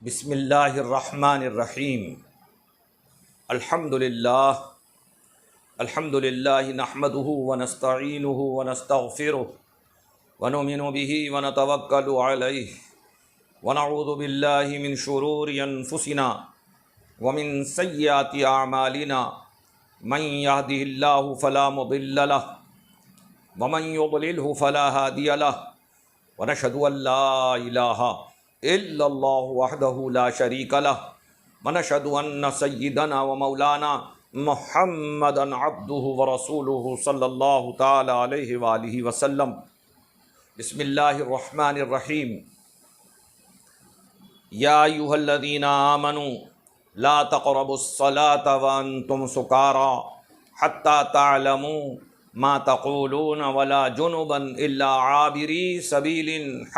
بسم اللہ الرحمن الرحیم۔ الحمدللہ نحمده ونستعینه ونستغفره ونؤمن به ونتوکل علیہ ونعوذ باللہ من شرور انفسنا ومن سیئات اعمالنا من یهده اللہ فلا مضل له ومن یضللہ فلا ہادی له ونشهد ان لا الہ الا اللہ وحدہ لا شریک لہ ونشہد ان سیدنا و مولانا محمدا عبدہ ورسولہ صلی اللہ تعالی علیہ وآلہ وسلم۔ بسم اللہ الرحمن الرحیم۔ یا ایھا الذین آمنوا لا تقربوا الصلاة وانتم سکارى حتی تعلموا ما تقولون ولا جنبا الا عابری سبیل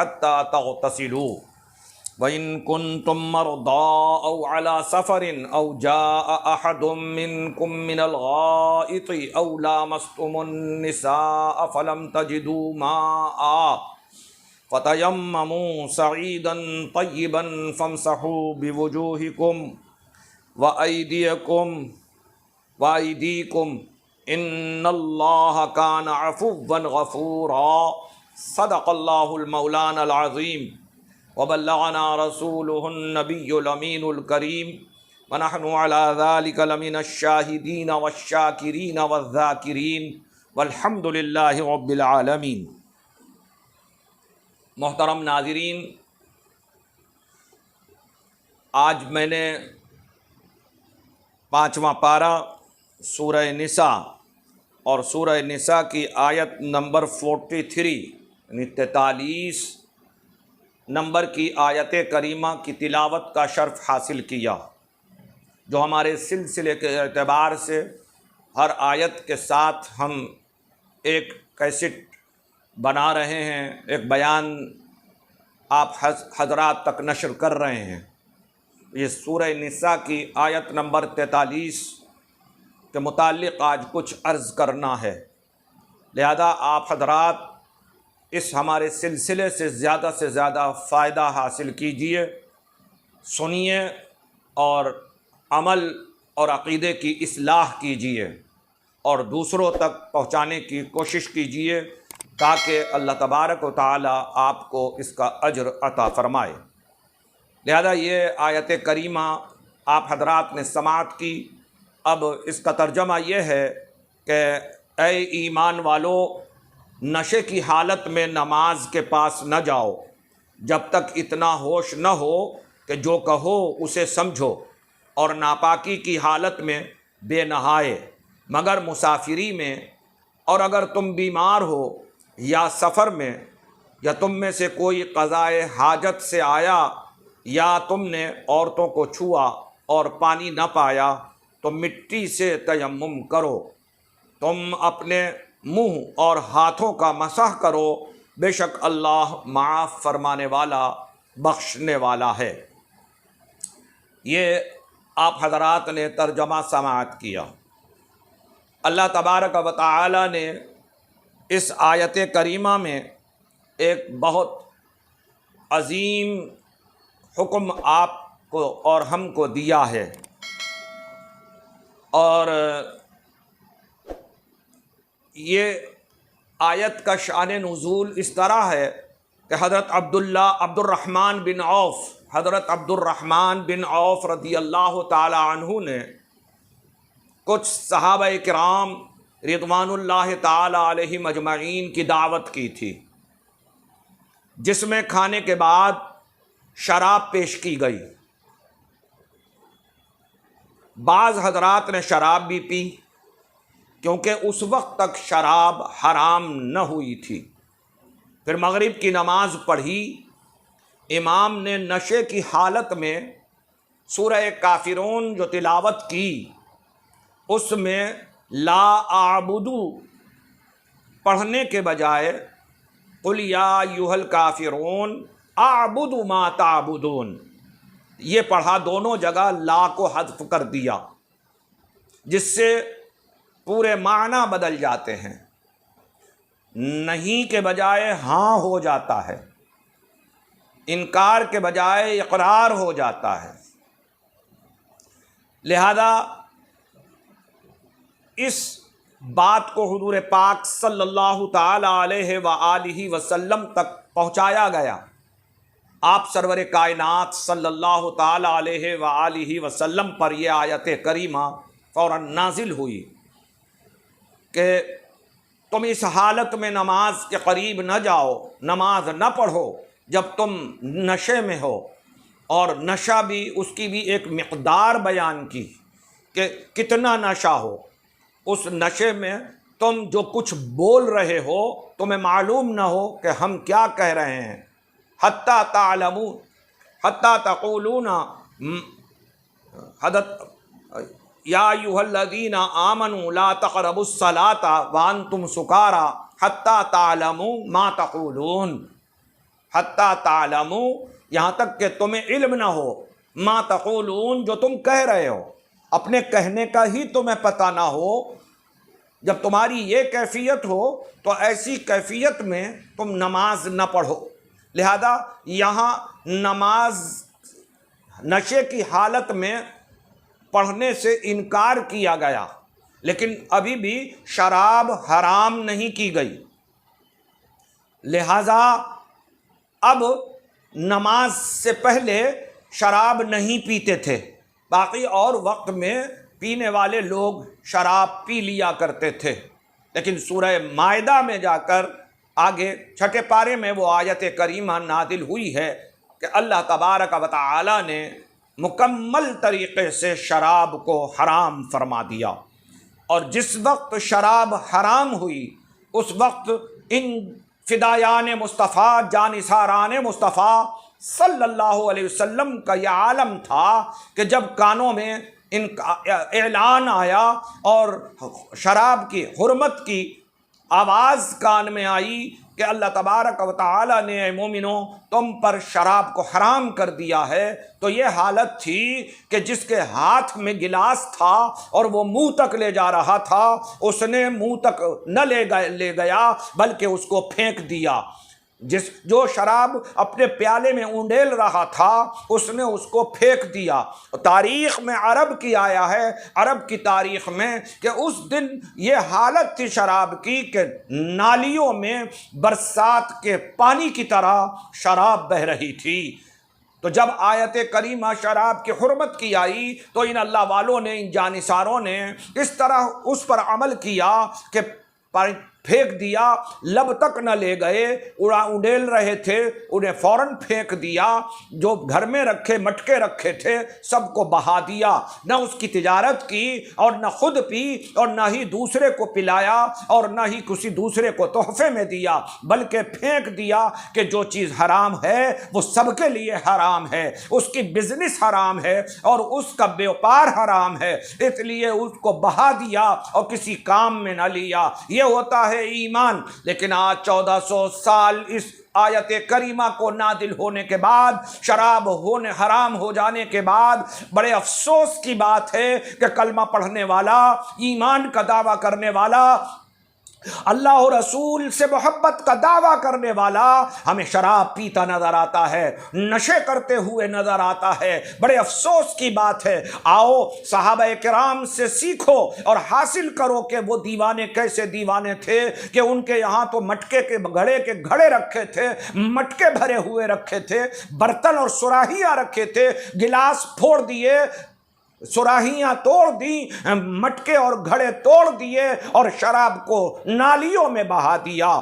حتی تغتسلوا وَإِن كُنتُم مَّرْضَىٰ أَوْ عَلَىٰ سَفَرٍ أَوْ جَاءَ أَحَدٌ مِّنكُم مِّنَ الْغَائِطِ أَوْ لَامَسْتُمُ النِّسَاءَ فَلَمْ تَجِدُوا مَاءً فَتَيَمَّمُوا صَعِيدًا طَيِّبًا فَامْسَحُوا بِوُجُوهِكُمْ وَأَيْدِيكُمْ إِنَّ اللَّهَ كَانَ عَفُوًّا غَفُورًا۔ صدق اللہ المولانا العظیم وبلغنا رسوله النبی الامین الکریم ونحن على ذلك لمن الشاہدین والشاکرین والذاکرین والحمد للہ رب العالمین۔ محترم ناظرین، آج میں نے 5واں پارہ سورہ نساء اور سورہ نساء کی آیت نمبر 43 یعنی 43 نمبر کی آیت کریمہ کی تلاوت کا شرف حاصل کیا، جو ہمارے سلسلے کے اعتبار سے ہر آیت کے ساتھ ہم ایک کیسٹ بنا رہے ہیں، ایک بیان آپ حضرات تک نشر کر رہے ہیں۔ یہ سورہ نساء کی آیت نمبر 43 کے متعلق آج کچھ عرض کرنا ہے، لہذا آپ حضرات اس ہمارے سلسلے سے زیادہ فائدہ حاصل کیجیے، سنیے اور عمل اور عقیدے کی اصلاح کیجیے اور دوسروں تک پہنچانے کی کوشش کیجیے تاکہ اللہ تبارک و تعالی آپ کو اس کا اجر عطا فرمائے۔ لہذا یہ آیت کریمہ آپ حضرات نے سماعت کی۔ اب اس کا ترجمہ یہ ہے کہ اے ایمان والو، نشے کی حالت میں نماز کے پاس نہ جاؤ جب تک اتنا ہوش نہ ہو کہ جو کہو اسے سمجھو، اور ناپاکی کی حالت میں بے نہائے مگر مسافری میں، اور اگر تم بیمار ہو یا سفر میں، یا تم میں سے کوئی قضائے حاجت سے آیا، یا تم نے عورتوں کو چھوا اور پانی نہ پایا تو مٹی سے تیمم کرو، تم اپنے منہ اور ہاتھوں کا مسح کرو، بے شک اللہ معاف فرمانے والا بخشنے والا ہے۔ یہ آپ حضرات نے ترجمہ سماعت کیا۔ اللہ تبارک و تعالی نے اس آیت کریمہ میں ایک بہت عظیم حکم آپ کو اور ہم کو دیا ہے، اور یہ آیت کا شان نزول اس طرح ہے کہ حضرت عبد الرحمن بن عوف رضی اللہ تعالی عنہ نے کچھ صحابہ کرام رضوان اللہ تعالی علیہم اجمعین کی دعوت کی تھی، جس میں کھانے کے بعد شراب پیش کی گئی۔ بعض حضرات نے شراب بھی پی، کیونکہ اس وقت تک شراب حرام نہ ہوئی تھی۔ پھر مغرب کی نماز پڑھی، امام نے نشے کی حالت میں سورہ کافرون جو تلاوت کی، اس میں لا اعبدو پڑھنے کے بجائے قل یا ایھا الکافرون اعبد ما تعبدون یہ پڑھا، دونوں جگہ لا کو حذف کر دیا، جس سے پورے معنی بدل جاتے ہیں، نہیں کے بجائے ہاں ہو جاتا ہے۔ انکار کے بجائے اقرار ہو جاتا ہے۔ لہذا اس بات کو حضور پاک صلی اللہ تعالی علیہ وآلہ وسلم تک پہنچایا گیا۔ آپ سرور کائنات صلی اللہ تعالی علیہ وآلہ وسلم پر یہ آیت کریمہ فوراً نازل ہوئی کہ تم اس حالت میں نماز کے قریب نہ جاؤ، نماز نہ پڑھو جب تم نشے میں ہو۔ اور نشہ بھی، اس کی بھی ایک مقدار بیان کی کہ کتنا نشہ ہو۔ اس نشے میں تم جو کچھ بول رہے ہو تمہیں معلوم نہ ہو کہ ہم کیا کہہ رہے ہیں۔ حتیٰ تعلمون، حتیٰ تقولون، یا ایھا الذین آمنوا لا تقربوا الصلاۃ وانتم سکارى حتیٰ تعلموا ما تقولون۔ حتیٰ تعلموا، یہاں تک کہ تمہیں علم نہ ہو، ما تقولون، جو تم کہہ رہے ہو، اپنے کہنے کا ہی تمہیں پتہ نہ ہو۔ جب تمہاری یہ کیفیت ہو تو ایسی کیفیت میں تم نماز نہ پڑھو۔ لہذا یہاں نماز نشے کی حالت میں پڑھنے سے انکار کیا گیا، لیکن ابھی بھی شراب حرام نہیں کی گئی۔ لہذا اب نماز سے پہلے شراب نہیں پیتے تھے، باقی اور وقت میں پینے والے لوگ شراب پی لیا کرتے تھے۔ لیکن سورہ مائدہ میں جا کر آگے چھٹے پارے میں وہ آیت کریمہ نازل ہوئی ہے کہ اللہ تبارک و تعالی نے مکمل طریقے سے شراب کو حرام فرما دیا۔ اور جس وقت شراب حرام ہوئی اس وقت ان فدایان مصطفیٰ، جانثاران مصطفیٰ صلی اللہ علیہ وسلم کا یہ عالم تھا کہ جب کانوں میں ان کا اعلان آیا اور شراب کی حرمت کی آواز کان میں آئی کہ اللہ تبارک و تعالی نے اے مومنوں تم پر شراب کو حرام کر دیا ہے، تو یہ حالت تھی کہ جس کے ہاتھ میں گلاس تھا اور وہ منہ تک لے جا رہا تھا، اس نے منہ تک نہ لے گیا بلکہ اس کو پھینک دیا۔ جو شراب اپنے پیالے میں اونڈیل رہا تھا اس نے اس کو پھینک دیا۔ تاریخ میں عرب کی آیا ہے، عرب کی تاریخ میں، کہ اس دن یہ حالت تھی شراب کی کہ نالیوں میں برسات کے پانی کی طرح شراب بہہ رہی تھی۔ تو جب آیت کریمہ شراب کی حرمت کی آئی تو ان اللہ والوں نے، ان جانثاروں نے اس طرح اس پر عمل کیا کہ پھینک دیا، لب تک نہ لے گئے، اونڈیل رہے تھے، انہیں فوراً پھینک دیا۔ جو گھر میں رکھے مٹکے رکھے تھے سب کو بہا دیا، نہ اس کی تجارت کی اور نہ خود پی اور نہ ہی دوسرے کو پلایا اور نہ ہی کسی دوسرے کو تحفے میں دیا، بلکہ پھینک دیا کہ جو چیز حرام ہے وہ سب کے لیے حرام ہے، اس کی بزنس حرام ہے اور اس کا بیوپار حرام ہے، اس لیے اس کو بہا دیا اور کسی کام میں نہ لیا۔ یہ ہوتا ہے ایمان۔ لیکن آج 1400 سال اس آیت کریمہ کو نازل ہونے کے بعد، شراب ہونے حرام ہو جانے کے بعد، بڑے افسوس کی بات ہے کہ کلمہ پڑھنے والا، ایمان کا دعویٰ کرنے والا، اللہ اور رسول سے محبت کا دعویٰ کرنے والا ہمیں شراب پیتا نظر آتا ہے، نشے کرتے ہوئے نظر آتا ہے۔ بڑے افسوس کی بات ہے۔ آؤ صحابہ کرام سے سیکھو اور حاصل کرو کہ وہ دیوانے کیسے دیوانے تھے کہ ان کے یہاں تو مٹکے کے گھڑے رکھے تھے، مٹکے بھرے ہوئے رکھے تھے، برتن اور سراہیاں رکھے تھے، گلاس پھوڑ دیے، سراہیاں توڑ دی، مٹکے اور گھڑے توڑ دیے اور شراب کو نالیوں میں بہا دیا۔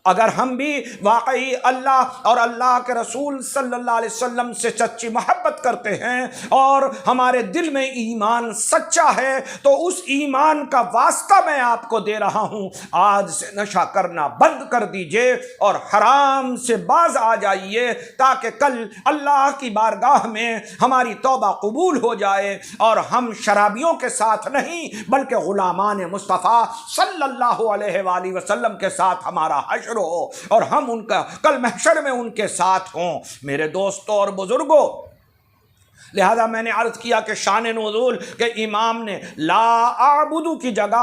اگر ہم بھی واقعی اللہ اور اللہ کے رسول صلی اللہ علیہ وسلم سے سچی محبت کرتے ہیں اور ہمارے دل میں ایمان سچا ہے تو اس ایمان کا واسطہ میں آپ کو دے رہا ہوں، آج سے نشہ کرنا بند کر دیجئے اور حرام سے باز آ جائیے تاکہ کل اللہ کی بارگاہ میں ہماری توبہ قبول ہو جائے اور ہم شرابیوں کے ساتھ نہیں بلکہ غلامان مصطفیٰ صلی اللہ علیہ وآلہ وسلم کے ساتھ ہمارا حشر ہو اور ہم ان کا کل محشر میں ان کے ساتھ ہوں۔ میرے دوستوں اور بزرگوں، لہذا میں نے عرض کیا کہ شان نزول کہ امام نے لا اعبدو کی جگہ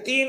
3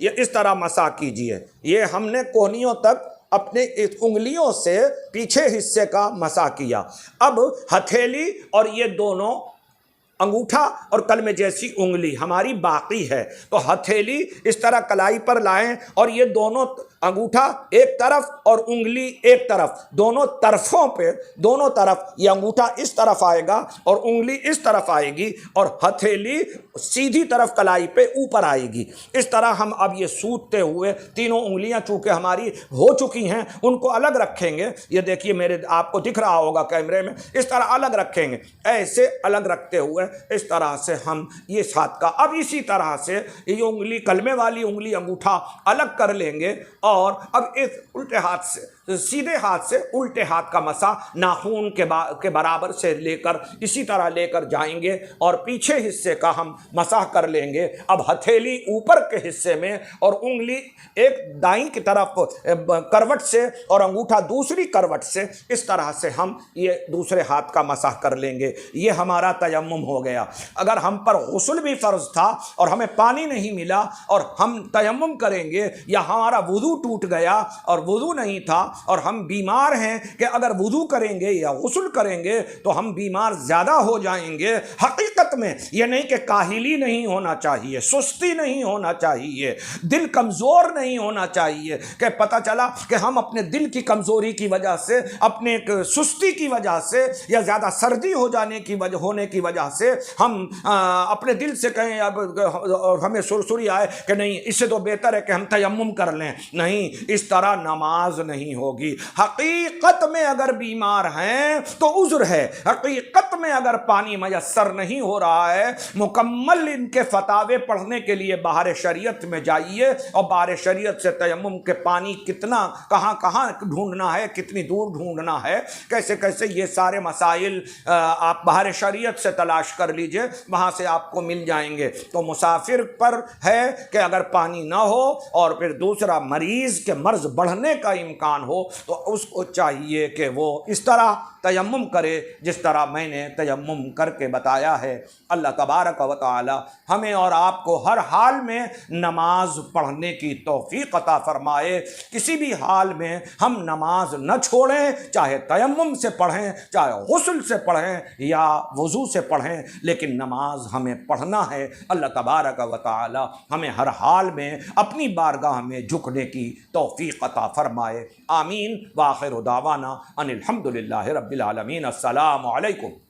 یہ اس طرح مسح کیجئے۔ یہ ہم نے کوہنیوں تک اپنے انگلیوں سے پیچھے حصے کا مسح کیا۔ اب ہتھیلی اور یہ دونوں انگوٹھا اور کلمے جیسی انگلی ہماری باقی ہے، تو ہتھیلی اس طرح کلائی پر لائیں اور یہ دونوں انگوٹھا ایک طرف اور انگلی ایک طرف، دونوں طرفوں پہ، دونوں طرف یہ انگوٹھا اس طرف آئے گا اور انگلی اس طرف آئے گی اور ہتھیلی سیدھی طرف کلائی پہ اوپر آئے گی۔ اس طرح ہم اب یہ سوتتے ہوئے تینوں انگلیاں چونکہ ہماری ہو چکی ہیں ان کو الگ رکھیں گے۔ یہ دیکھیے میرے آپ کو دکھ رہا ہوگا کیمرے میں، اس طرح الگ رکھیں گے۔ ایسے الگ رکھتے ہوئے اس طرح سے ہم یہ ہاتھ کا، اب اسی طرح سے یہ انگلی کلمے والی انگلی انگوٹھا الگ کر لیں گے اور اب اس الٹے ہاتھ سے، سیدھے ہاتھ سے الٹے ہاتھ کا مسح ناخون کے برابر سے لے کر اسی طرح لے کر جائیں گے اور پیچھے حصے کا ہم مسح کر لیں گے۔ اب ہتھیلی اوپر کے حصے میں اور انگلی ایک دائیں کی طرف کروٹ سے اور انگوٹھا دوسری کروٹ سے، اس طرح سے ہم یہ دوسرے ہاتھ کا مسح کر لیں گے۔ یہ ہمارا تیمم ہو گیا۔ اگر ہم پر غسل بھی فرض تھا اور ہمیں پانی نہیں ملا اور ہم تیمم کریں گے، یا ہمارا وضو ٹوٹ گیا اور وضو نہیں تھا اور ہم بیمار ہیں کہ اگر وضو کریں گے یا غسل کریں گے تو ہم بیمار زیادہ ہو جائیں گے، حقیقت میں یہ نہیں کہ کاہلی نہیں ہونا چاہیے، سستی نہیں ہونا چاہیے، دل کمزور نہیں ہونا چاہیے کہ پتہ چلا کہ ہم اپنے دل کی کمزوری کی وجہ سے، اپنے سستی کی وجہ سے یا زیادہ سردی ہونے کی وجہ سے ہم اپنے دل سے کہیں اب ہمیں سرسری آئے کہ نہیں اس سے تو بہتر ہے کہ ہم تیمم کر لیں۔ نہیں، اس طرح نماز نہیں ہوگی۔ حقیقت میں اگر بیمار ہیں تو عذر ہے، حقیقت میں اگر پانی میسر نہیں ہو رہا ہے، مکمل ان کے فتاوے پڑھنے کے لیے باہر شریعت میں جائیے اور باہر شریعت سے تیمم کے پانی کتنا کہاں کہاں ڈھونڈنا ہے، کتنی دور ڈھونڈنا ہے، کیسے کیسے، یہ سارے مسائل آپ باہر شریعت سے تلاش کر لیجئے، وہاں سے آپ کو مل جائیں گے۔ تو مسافر پر ہے کہ اگر پانی نہ ہو اور پھر دوسرا مریض کے مرض بڑھنے کا امکان ہو تو اس کو چاہیے کہ وہ اس طرح تیمم کرے جس طرح میں نے تیمم کر کے بتایا ہے۔ اللہ تبارک و تعالی ہمیں اور آپ کو ہر حال میں نماز پڑھنے کی توفیق عطا فرمائے۔ کسی بھی حال میں ہم نماز نہ چھوڑیں، چاہے تیمم سے پڑھیں، چاہے غسل سے پڑھیں یا وضو سے پڑھیں، لیکن نماز ہمیں پڑھنا ہے۔ اللہ تبارک و تعالی ہمیں ہر حال میں اپنی بارگاہ میں جھکنے کی توفیق عطا فرمائے۔ آمین۔ وآخر دعوانا ان الحمد للہ رب العالمین۔ السلام علیکم۔